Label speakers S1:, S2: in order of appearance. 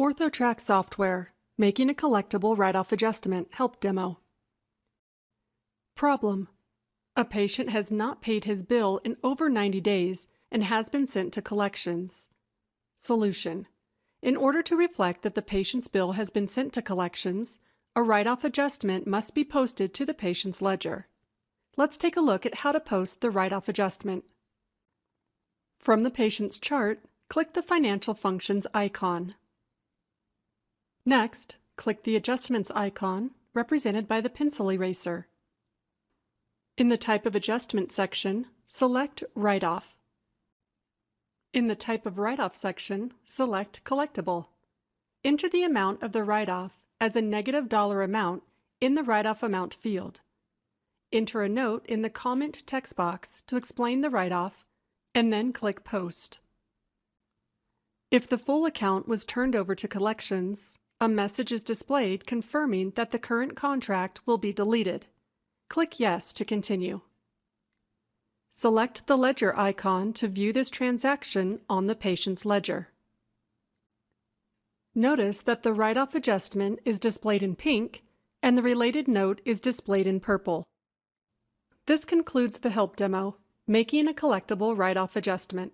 S1: OrthoTrac software, making a collectible write-off adjustment help demo. Problem: a patient has not paid his bill in over 90 days and has been sent to collections. Solution: in order to reflect that the patient's bill has been sent to collections, a write-off adjustment must be posted to the patient's ledger. Let's take a look at how to post the write-off adjustment. From the patient's chart, click the Financial Functions icon. Next, click the Adjustments icon, represented by the pencil eraser. In the Type of Adjustment section, select Write-Off. In the Type of Write-Off section, select Collectible. Enter the amount of the write-off as a negative dollar amount in the write-off amount field. Enter a note in the comment text box to explain the write-off, and then click Post. If the full account was turned over to collections, a message is displayed confirming that the current contract will be deleted. Click Yes to continue. Select the ledger icon to view this transaction on the patient's ledger. Notice that the write-off adjustment is displayed in pink and the related note is displayed in purple. This concludes the help demo, making a collectible write-off adjustment.